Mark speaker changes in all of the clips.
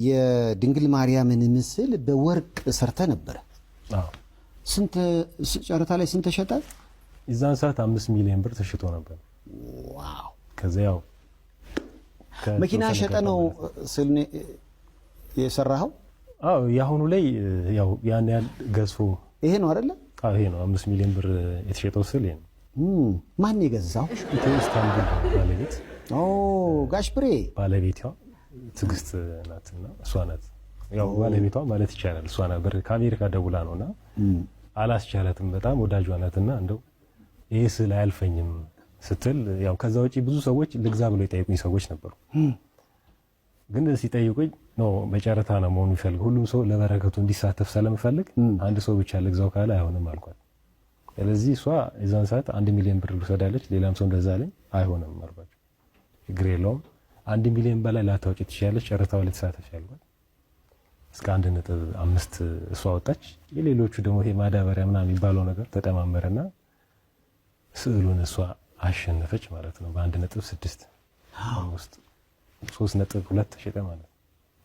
Speaker 1: የድንግል ማርያምን ምስል በወርቅ ሰርተ ነበር።
Speaker 2: አዎ።
Speaker 1: ስንት ጨረታ ላይ ስንት ተሸጠ?
Speaker 2: የዛን ሰዓት 5 ሚሊዮን ብር ተሽጦ ነበር።
Speaker 1: ዋው!
Speaker 2: ከዛ ያው
Speaker 1: መኪና ሸጠ ነው ስል የሰራኸው?
Speaker 2: አዎ። ያሁኑ ላይ ያው ያን ያህል ገዝፎ
Speaker 1: ይሄ ነው አይደለ?
Speaker 2: አዎ፣ ይሄ ነው 5 ሚሊዮን ብር የተሸጠው ስል ይሄ ነው።
Speaker 1: ማን የገዛው?
Speaker 2: ኢትዮ ኢስታንቡል ባለቤት።
Speaker 1: ጋሽ ብሬ
Speaker 2: ባለቤቷ ትግስት ናትና እሷ ናት። ያው ባለቤቷ ማለት ይቻላል እሷ ነበር። ከአሜሪካ ደውላ ነውና አላስቻላትም። በጣም ወዳጇ ናትና እንደው ይሄ ስለ አያልፈኝም ስትል ያው ከዛ ውጪ ብዙ ሰዎች ልግዛ ብለው የጠየቁኝ ሰዎች ነበሩ። ግን ሲጠይቁኝ ነው በጨረታ ነው መሆኑ ይፈልግ ሁሉም ሰው ለበረከቱ እንዲሳተፍ ስለምፈልግ አንድ ሰው ብቻ ልግዛው ካለ አይሆንም አልኳት። ስለዚህ እሷ የዛን ሰዓት 1 ሚሊዮን ብር ልውሰዳለች። ሌላም ሰው እንደዛ አለኝ። አይሆንም አልኳቸው። ችግር የለውም 1 ሚሊዮን በላይ ላታውጪ ትችያለሽ፣ ጨረታው ላይ ተሳተፊ አልኳት። እስከ 1.5 እሷ ወጣች። የሌሎቹ ደግሞ ይሄ ማዳበሪያ ምናምን የሚባለው ነገር ተጠማመረና ስዕሉን እሷ አሸነፈች ማለት ነው። በ1.6 ውስጥ 3.2 ተሸጠ ማለት ነው።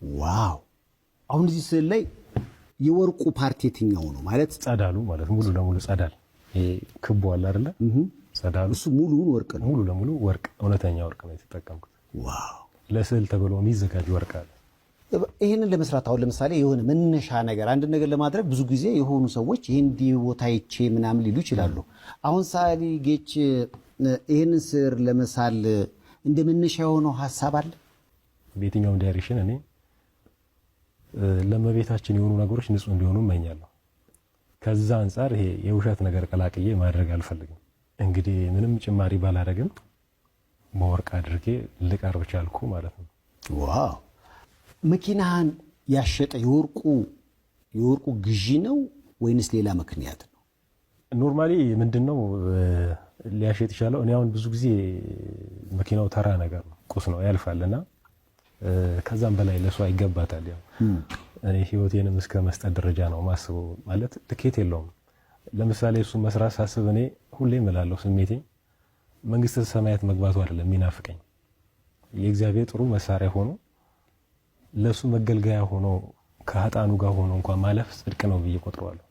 Speaker 1: ዋው! አሁን እዚህ ስዕል ላይ የወርቁ ፓርቲ የትኛው ነው ማለት?
Speaker 2: ጸዳሉ ማለት ሙሉ ለሙሉ ጸዳል። ይሄ ክቡ አለ አይደለ? ጸዳሉ
Speaker 1: እሱ ሙሉውን ወርቅ ነው።
Speaker 2: ሙሉ ለሙሉ ወርቅ፣ እውነተኛ ወርቅ ነው የተጠቀምኩት።
Speaker 1: ዋው!
Speaker 2: ለስዕል ተብሎ የሚዘጋጅ ወርቅ አለ።
Speaker 1: ይሄንን ለመስራት አሁን ለምሳሌ የሆነ መነሻ ነገር አንድ ነገር ለማድረግ ብዙ ጊዜ የሆኑ ሰዎች ይሄን ቦታ ይቼ ምናምን ሊሉ ይችላሉ። አሁን ሳሊ ጌች ይሄንን ስዕል ለመሳል እንደ መነሻ የሆነው ሐሳብ አለ?
Speaker 2: በየትኛውም ዳይሬክሽን እኔ ለመቤታችን የሆኑ ነገሮች ንጹህ እንዲሆኑ እመኛለሁ። ከዛ አንፃር ይሄ የውሸት ነገር ቀላቅዬ ማድረግ አልፈልግም። እንግዲህ ምንም ጭማሪ ባላደረግም በወርቅ አድርጌ ልቀርብ ቻልኩ ማለት ነው።
Speaker 1: ዋው! መኪናህን ያሸጠ የወርቁ ግዢ ነው ወይንስ ሌላ ምክንያት ነው?
Speaker 2: ኖርማሊ ምንድነው ሊያሸጥ ይችላል። እኔ አሁን ብዙ ጊዜ መኪናው ተራ ነገር ነው፣ ቁስ ነው፣ ያልፋልና ከዛም በላይ ለሷ ይገባታል። ያው እኔ ህይወቴንም እስከ መስጠት ደረጃ ነው ማስበው። ማለት ትኬት የለውም። ለምሳሌ እሱ መስራት ሳስብ እኔ ሁሌም እላለሁ ስሜቴ መንግስተ ሰማያት መግባቱ አይደለም የሚናፍቀኝ፣ የእግዚአብሔር ጥሩ መሳሪያ ሆኖ ለሱ መገልገያ ሆኖ ከሀጣኑ ጋር ሆኖ እንኳን ማለፍ ጽድቅ ነው ብዬ ቆጥረዋለሁ።